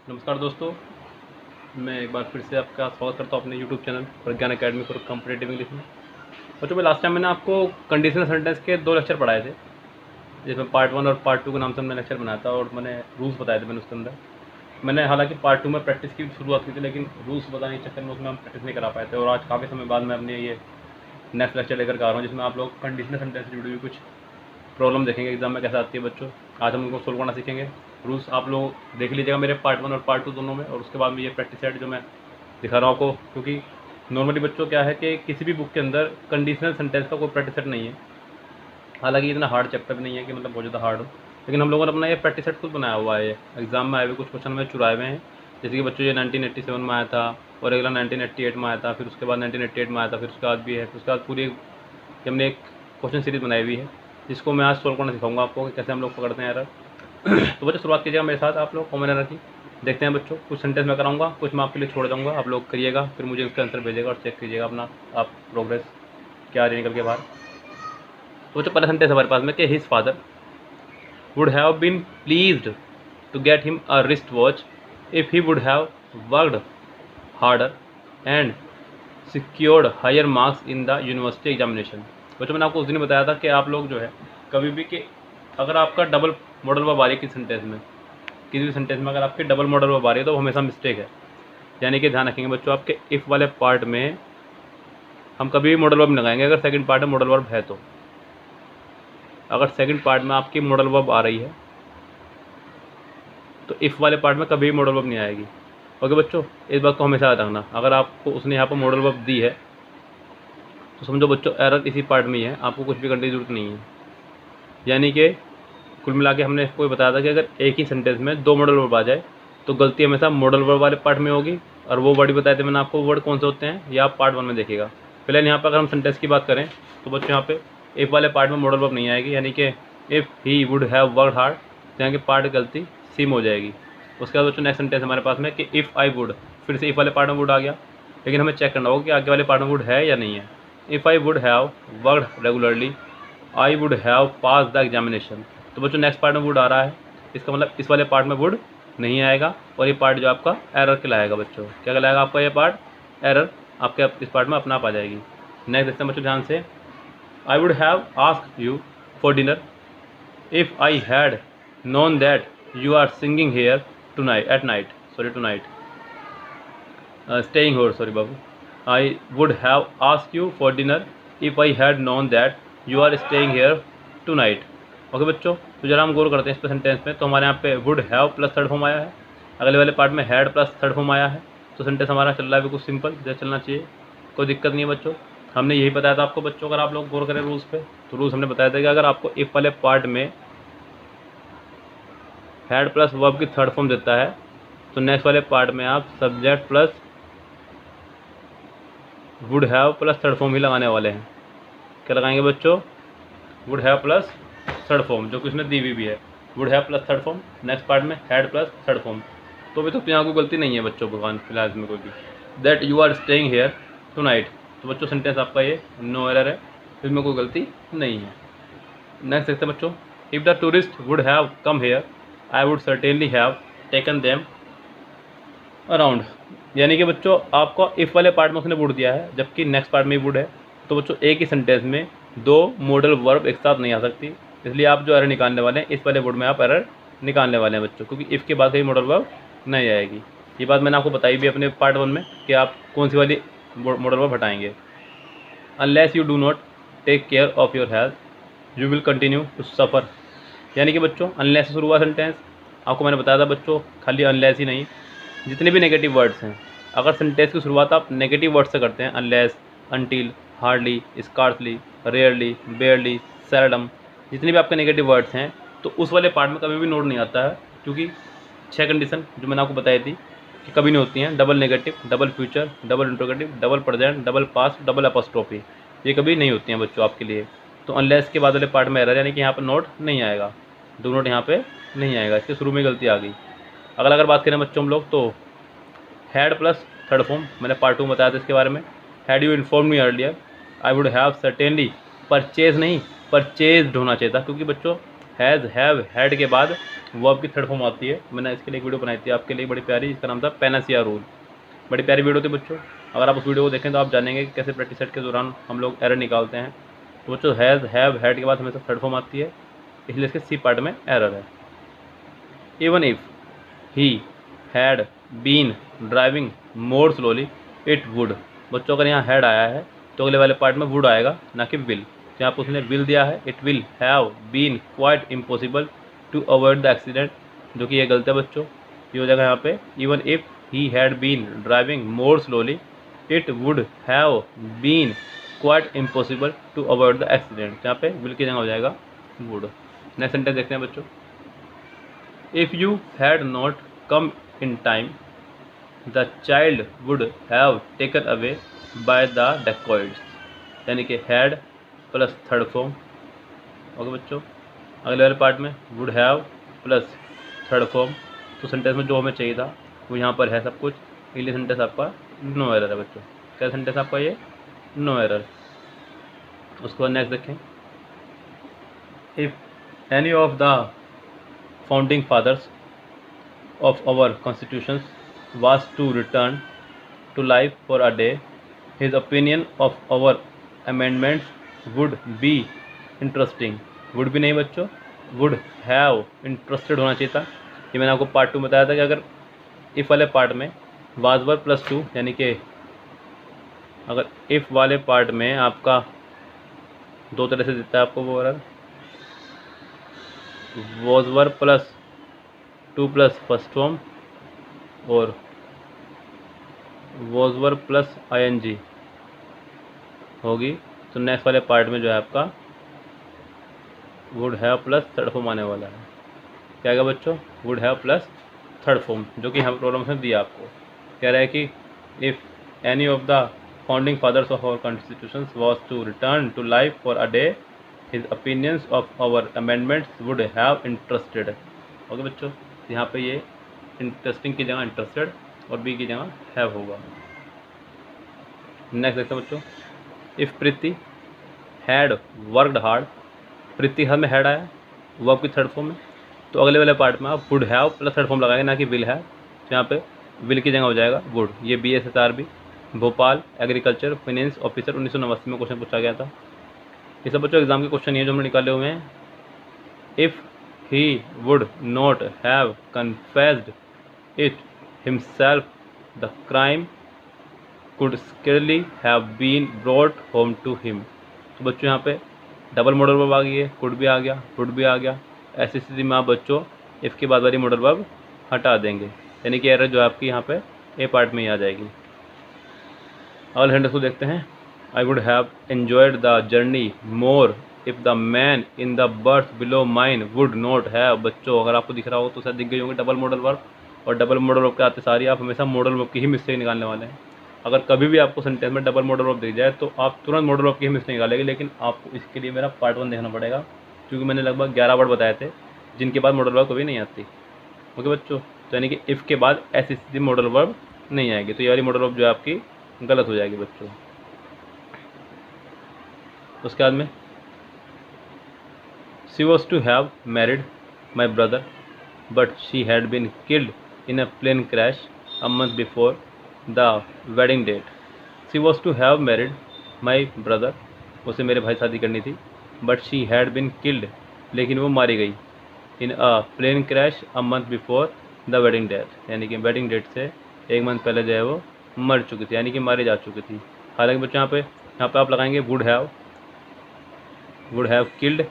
नमस्कार दोस्तों, मैं एक बार फिर से आपका स्वागत करता हूँ अपने YouTube channel Pragyan academy for competitive English में। बच्चों मैं लास्ट टाइम मैंने आपको कंडीशनल सेंटेंस के 2 लेक्चर पढ़ाए थे, जिसमें पार्ट 1 और पार्ट 2 के नाम से हमने लेक्चर बनाया था और मैंने रूल्स बताए थे। मैंने उसके अंदर हालांकि पार्ट 2 में प्रैक्टिस की शुरुआत की थी, लेकिन रूल्स बताने के चक्कर में उसमें हम प्रैक्टिस नहीं करा पाए थे। और आज काफ़ी समय बाद मैं अपने ये नेक्स्ट लेक्चर लेकर आ रहा हूँ, जिसमें आप लोग कंडीशनल सेंटेंस से जुड़ी हुई कुछ प्रॉब्लम देखेंगे एग्जाम में कैसे आती है बच्चों। आज हम उनको सोल्व करना सीखेंगे। रूल्स आप लोग देख लीजिएगा मेरे पार्ट 1 और पार्ट 2 दोनों में, और उसके बाद में ये प्रैक्टिस सेट जो मैं दिखा रहा हूँ आपको, क्योंकि नॉर्मली बच्चों क्या है कि किसी भी बुक के अंदर कंडीशनल सेंटेंस का कोई प्रैक्टिस सेट नहीं है। हालांकि इतना हार्ड चैप्टर भी नहीं है कि मतलब बहुत ज़्यादा हार्ड हो, लेकिन हम लोगों ने अपना ये प्रैक्टिस सेट खुद बनाया हुआ है। एग्जाम में आए हुए कुछ क्वेश्चन में चुराए हुए हैं, जैसे कि बच्चों ये 1987 में आया था, और अगला 1988 में आया था, फिर उसके बाद 1988 में आया था, फिर उसके बाद भी है, फिर उसके बाद पूरी हमने एक क्वेश्चन सीरीज बनाई हुई है, जिसको मैं आज सोल्व करना सिखाऊंगा आपको कि कैसे हम लोग पकड़ते हैं एरर। तो बच्चों शुरुआत कीजिएगा मेरे साथ आप लोग कॉमन एरर की। देखते हैं बच्चों, कुछ सेंटेंस मैं कराऊंगा, कुछ मैं आपके लिए छोड़ दूंगा, आप लोग करिएगा, फिर मुझे उसका आंसर भेजिएगा और चेक कीजिएगा अपना आप प्रोग्रेस क्या आ रही निकल के बाहर। तो बच्चों पहला सेंटेंस हमारे पास में कि his father would have been pleased to get him a wrist watch if he would have worked harder and secured higher marks in the university examination. बच्चों मैंने आपको उस दिन बताया था कि आप लोग जो है कभी भी कि अगर आपका डबल मॉडल वर्ब आ रही है किसी सेंटेंस में, किसी भी सेंटेंस में अगर आपकी डबल मॉडल वर्ब आ रही है तो हमेशा मिस्टेक है। यानी कि ध्यान रखेंगे बच्चों, आपके इफ़ वाले पार्ट में हम कभी भी मॉडल वर्ब नहीं लगाएंगे अगर सेकंड पार्ट में मॉडल वर्ब है तो। अगर सेकंड पार्ट में आपकी मॉडल वर्ब आ रही है तो इफ़ वाले पार्ट में कभी भी मॉडल वर्ब नहीं आएगी। ओके बच्चों, इस बात को हमेशा याद रखना। अगर आपको उसने यहाँ पर मॉडल वर्ब दी है तो समझो बच्चों एरर इसी पार्ट में ही है, आपको कुछ भी करने की जरूरत नहीं है। यानी कि कुल मिला के हमने इसको बताया था कि अगर एक ही सेंटेंस में 2 मॉडल वर्ब आ जाए तो गलती हमेशा मॉडल वर्ब वाले पार्ट में होगी। और वो वर्ड बताए थे मैंने आपको, वर्ड कौन से होते हैं ये आप पार्ट 1 में देखिएगा। फिलहाल यहाँ पर अगर हम सेंटेंस की बात करें तो बच्चों यहाँ पे इफ़ वाले पार्ट में मॉडल वर्ब नहीं आएगी, यानी कि if he would have worked hard, तो यहाँ की पार्ट गलती सीम हो जाएगी। उसके बाद बच्चों नेक्स्ट सेंटेंस हमारे पास में कि इफ़ आई वुड, फिर से इफ़ वाले पार्ट में वुड आ गया, लेकिन हमें चेक करना होगा कि आगे वाले पार्ट में वुड है या नहीं है। If I would have worked regularly I would have pass the examination. तो बच्चों नेक्स्ट पार्ट में वुड आ रहा है, इसका मतलब इस वाले पार्ट में वुड नहीं आएगा, और ये पार्ट जो आपका एरर कहलाएगा। बच्चों क्या कहलाएगा आपका ये पार्ट एरर, आपके इस पार्ट में अपना आप आ जाएगी। नेक्स्ट देखते हैं बच्चों ध्यान से, I would have asked you for dinner if I had known that you are singing here tonight at night, sorry tonight staying here, sorry बाबू। I would have asked you for dinner if I had known that you are staying here tonight. Okay बच्चों, तो जरा हम गौर करते हैं इस sentence में। तो हमारे यहाँ पे would have plus third form आया है, अगले वाले पार्ट में हैड प्लस थर्ड फॉर्म आया है, तो सेंटेंस हमारा चल रहा है बिल्कुल सिंपल जैसे चलना चाहिए, कोई दिक्कत नहीं है बच्चों। हमने यही बताया था आपको बच्चों, अगर आप लोग गौर करें रूल्स पे, तो रूल्स हमने बताया था कि अगर आपको इफ वाले पार्ट में हैड प्लस वर्ब की थर्ड फॉर्म देता है तो नेक्स्ट वाले पार्ट में आप subject plus would have plus third form ही लगाने वाले हैं। क्या लगाएंगे बच्चों? Would have plus third form, जो कि उसने दी हुई भी है, would have plus third form, next part में हैड प्लस थर्ड फॉर्म। तो भी तो यहाँ कोई गलती नहीं है बच्चों, भगवान फिलहाल इसमें कोई भी। That you are staying here tonight, तो बच्चों सेंटेंस आपका ये नो एरर है, इसमें कोई गलती नहीं है। नेक्स्ट देखते हैं बच्चों, if the tourist would have come here I would certainly have taken them around. यानी कि बच्चों आपको इफ़ वाले पार्ट में उसने वुड दिया है, जबकि नेक्स्ट पार्ट में वुड है, तो बच्चों एक ही सेंटेंस में 2 मॉडल वर्ब एक साथ नहीं आ सकती, इसलिए आप जो एरर निकालने वाले हैं इस वाले वुड में आप एरर निकालने वाले हैं बच्चों, क्योंकि इफ़ के बाद कहीं मॉडल वर्ब नहीं आएगी। ये बात मैंने आपको बताई भी अपने पार्ट 1 में कि आप कौन सी वाली मॉडल वर्ब हटाएंगे। Unless you do not take care of your health you will continue to suffer. यानी कि बच्चों अनलेस से शुरू हुआ सेंटेंस, आपको मैंने बताया था बच्चों, खाली अनलेस ही नहीं, जितने भी नेगेटिव वर्ड्स हैं, अगर सेंटेंस की शुरुआत आप नेगेटिव वर्ड से करते हैं, unless, until, hardly, scarcely, rarely, बेयरली, seldom, जितने भी आपके नेगेटिव वर्ड्स हैं, तो उस वाले पार्ट में कभी भी नोट नहीं आता है, क्योंकि 6 कंडीशन जो मैंने आपको बताई थी कि कभी नहीं होती हैं। Double negative, double future, double interrogative, double present, double past, double apostrophe, ये कभी नहीं होती हैं बच्चों आपके लिए। तो अनलेस के बाद वाले पार्ट में एरर, यानी कि यहाँ पर नोट नहीं आएगा, दो नोट यहाँ पे नहीं आएगा, इसके शुरू में गलती आ गई। अगर बात करें बच्चों हम लोग, तो हैड प्लस थर्ड फॉर्म, मैंने पार्ट 2 में बताया था इसके बारे में। Had you inform me earlier I would have certainly, purchase नहीं परचेज होना चाहिए था, क्योंकि बच्चों हैज़ हैव हैड के बाद वर्ब की थर्ड फॉर्म आती है। मैंने इसके लिए एक वीडियो बनाई थी आपके लिए बड़ी प्यारी, इसका नाम था पैनासिया रूल। बड़ी प्यारी वीडियो थी बच्चों, अगर आप उस वीडियो को देखें तो आप जानेंगे कि कैसे प्रैक्टिस सेट के दौरान हम लोग एरर निकालते हैं। तो बच्चों हैज़ हैव हैड के बाद हमेशा थर्ड फॉर्म आती है, इसलिए इसके सी पार्ट में एरर है। Even if he had been driving more slowly it would. बच्चों अगर यहाँ हैड आया है तो अगले वाले पार्ट में वुड आएगा, ना कि विल। तो यहाँ पर उसने विल दिया है, it will have been quite impossible to avoid the accident, जो कि ये गलत है बच्चों। ये हो जाएगा यहाँ पे even if he had been driving more slowly it would have been quite impossible to avoid the accident. यहाँ पे विल की जगह हो जाएगा वुड। नेक्स्ट सेंटेंस देखते हैं बच्चों। If you had not come in time the child would have taken away by the dacoits. यानी कि had plus third form. Okay बच्चों, अगले वाले पार्ट में would have plus third form. तो सेंटेंस में जो हमें चाहिए था वो यहाँ पर है सब कुछ, इसलिए सेंटेंस आपका नो एरर है बच्चों। क्या सेंटेंस आपका ये नो एरर। उसके बाद नेक्स्ट देखें। If any of the founding fathers of our constitutions was to return to life for a day, his opinion of our amendments would be interesting। would भी नहीं बच्चों, would have interested होना चाहिए था। ये मैंने आपको पार्ट 2 में बताया था कि अगर if वाले पार्ट में was verb प्लस 2, यानी कि अगर if वाले पार्ट में आपका दो तरह से देता है आपको वो error, was verb plus 2 plus first form और was verb प्लस ing होगी, तो नेक्स्ट वाले पार्ट में जो है आपका would have plus third form आने वाला है। क्या आएगा बच्चों, would have plus third form, जो कि यहाँ प्रॉब्लम में दिया आपको। कह रहा है कि if any of the founding fathers of our constitution was to return to life for a day, his opinions of our amendments would have interested. Okay बच्चों, यहाँ पे ये इंटरेस्टिंग की जगह इंटरेस्टेड और बी की जगह हैव होगा। नेक्स्ट देखते हैं बच्चों। If Preeti had worked hard, Preeti हर में हैड आया वर्ब की थर्ड फॉर्म में, तो अगले वाले पार्ट में आप would have plus third form लगाएंगे, ना कि विल हैव। तो यहाँ पे विल की जगह हो जाएगा वुड। ये BSSRB Bhopal agriculture finance officer 1989 में क्वेश्चन पूछा गया था। ये सब बच्चों एग्जाम के क्वेश्चन ये जो हमने निकाले हुए हैं। If he would not have confessed it himself, the crime could scarcely have been brought home to him। तो बच्चों यहाँ पे डबल मॉडल वर्ब आ गई है, कुड भी आ गया, वुड भी आ गया। ऐसी स्थिति में आप बच्चों इफ़ के बाद वाली मॉडल वर्ब हटा देंगे, यानी कि एरर जो है आपकी यहाँ पे ए पार्ट में ही आ जाएगी। अगले सेंटेंस को देखते हैं। आई would have enjoyed the journey more if the man in the birth below mine would not have. बच्चों अगर आपको दिख रहा हो तो शायद दिख गई होंगे डबल मॉडल वर्ब, और डबल मॉडल वर्ब के आते सारी आप हमेशा मॉडल वर्ब की ही मिस्टेक निकालने वाले हैं। अगर कभी भी आपको सेंटेंस में डबल मॉडल वर्ब दिख जाए तो आप तुरंत मॉडल वर्ब की ही मिस्टेक निकालेंगे, लेकिन आपको इसके लिए मेरा पार्ट 1 देखना पड़ेगा, क्योंकि मैंने लगभग 11 वर्ड बताए थे जिनके बाद मॉडल वर्ब कभी नहीं आती। ओके बच्चों, तो यानी कि इफ़ के बाद ऐसी स्थिति मॉडल वर्ब नहीं आएगी, तो ये वाली मॉडल वर्ब जो है आपकी गलत हो जाएगी बच्चों। उसके बाद में she was to have married my brother but she had been killed in a plane crash a month before the wedding date. She was to have married my brother, उसे मेरे भाई शादी करनी थी, but she had been killed, लेकिन वो मारी गई, in a plane crash a month before the wedding date, यानी कि वेडिंग डेट से एक मंथ पहले जो है वो मर चुकी थी, यानी कि मारी जा चुकी थी। हालांकि बच्चों यहाँ पे आप लगाएंगे would have killed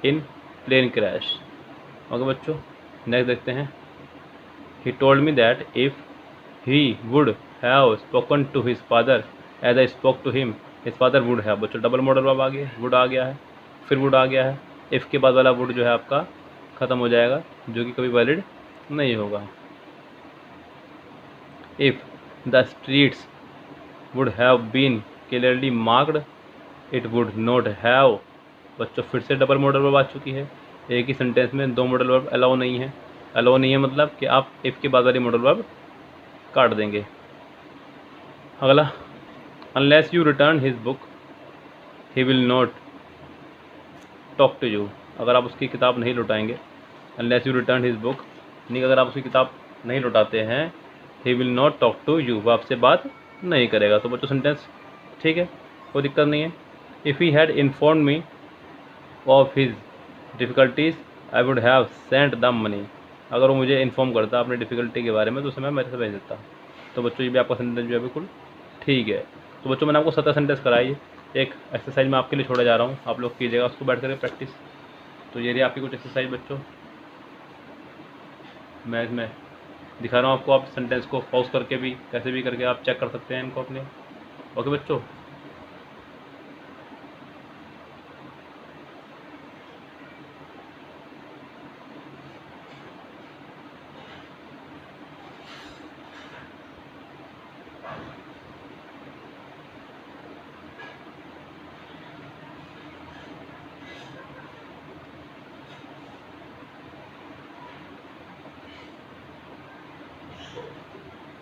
in plane crash. Okay बच्चों, नेक्स्ट देखते हैं। He told me that if he would have spoken to his father as I spoke to him his father would have. बच्चों डबल मॉडल वर्ब आ गया, would आ गया है, फिर would आ गया है, इफ़ के बाद वाला वुड जो है आपका ख़त्म हो जाएगा, जो कि कभी वैलिड नहीं होगा। If the streets would have been clearly marked it would not have. बच्चों फिर से डबल मॉडल वर्ब आ चुकी है, एक ही सेंटेंस में दो मॉडल वर्ब अलाउ नहीं है। अलाउ नहीं है मतलब कि आप इफ़ के बाद वाली मॉडल वर्ब काट देंगे। अगला, unless you return his book he will not talk to you. अगर आप उसकी किताब नहीं लौटाएंगे, unless you return his book, यानी कि अगर आप उसकी किताब नहीं लौटाते हैं, he will not talk to you, वो आपसे बात नहीं करेगा। तो बच्चों सेंटेंस ठीक है, कोई दिक्कत नहीं है। If he had inform me of his difficulties I would have sent the money, अगर वो मुझे इन्फॉर्म करता अपनी डिफ़िकल्टी के बारे में तो उसे मैं मेरे से भेज देता। तो बच्चों ये भी आपका सेंटेंस जो है बिल्कुल ठीक है। तो बच्चों मैंने आपको 17 सेंटेंस कराई, एक एक्सरसाइज मैं आपके लिए छोड़ा जा रहा हूँ, आप लोग कीजिएगा उसको बैठ कर प्रैक्टिस। तो ये रही आपकी कुछ एक्सरसाइज बच्चों, मैं इसमें दिखा रहा हूँ आपको, आप सेंटेंस को पॉज करके भी कैसे भी करके आप चेक कर सकते हैं इनको अपने। ओके बच्चों,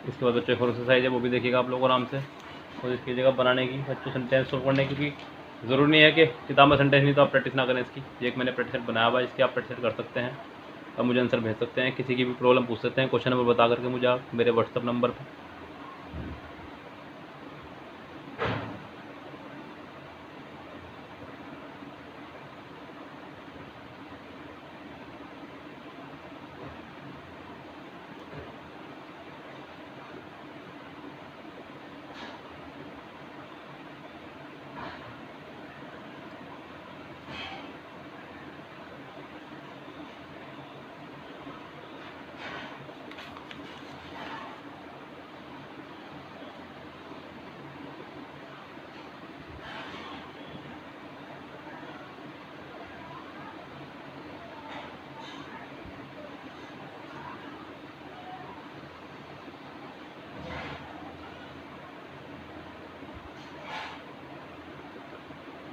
इसके बाद बच्चों एक और एक्सरसाइज है, वो भी देखिएगा आप लोग आराम से, कोशिश कीजिएगा बनाने की बच्चों सेंटेंस को पढ़ने की, क्योंकि ज़रूरी नहीं है कि किताब में सेंटेंस नहीं तो आप प्रैक्टिस ना करें इसकी। ये एक मैंने प्रैक्टिस बनाया हुआ है, इसकी आप प्रैक्टिस कर सकते हैं। अब मुझे आंसर भेज सकते हैं, किसी की भी प्रॉब्लम पूछ सकते हैं, क्वेश्चन नंबर बता करके मुझे आप मेरे व्हाट्सअप नंबर पर।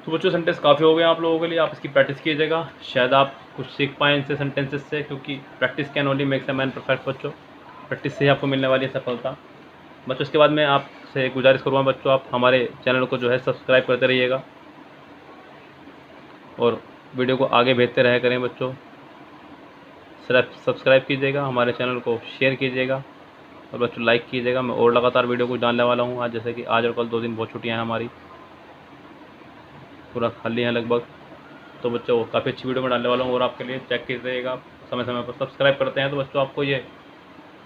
तो बच्चों सेंटेंस काफ़ी हो गए आप लोगों के लिए, आप इसकी प्रैक्टिस कीजिएगा, शायद आप कुछ सीख पाएँ इनसे सेंटेंसेस से, क्योंकि practice can only makes a man perfect बच्चों। प्रैक्टिस से ही आपको मिलने वाली है सफलता बच्चों। इसके बाद मैं आपसे गुजारिश करूँगा बच्चों, आप हमारे चैनल को जो है सब्सक्राइब करते रहिएगा और वीडियो को आगे भेजते रहे करें बच्चों। सिर्फ सब्सक्राइब कीजिएगा, हमारे चैनल को शेयर कीजिएगा और बच्चों लाइक कीजिएगा। मैं और लगातार वीडियो को डालने वाला हूँ आज, जैसे कि आज और कल 2 दिन बहुत छुट्टियाँ हैं हमारी, पूरा खाली हैं लगभग। तो बच्चों काफ़ी अच्छी वीडियो में डालने वाला हूँ और आपके लिए चेक कीजिएगा समय समय पर। सब्सक्राइब करते हैं तो बच्चों आपको ये,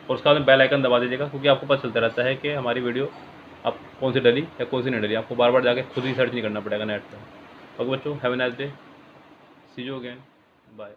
और उसका बेल आइकन दबा दीजिएगा, क्योंकि आपको पता चलता रहता है कि हमारी वीडियो आप कौन सी डली या कौन सी नहीं डली। आपको बार बार जाके खुद ही सर्च नहीं करना पड़ेगा नेट पर। ओके बच्चों, have a nice day, see you again, bye.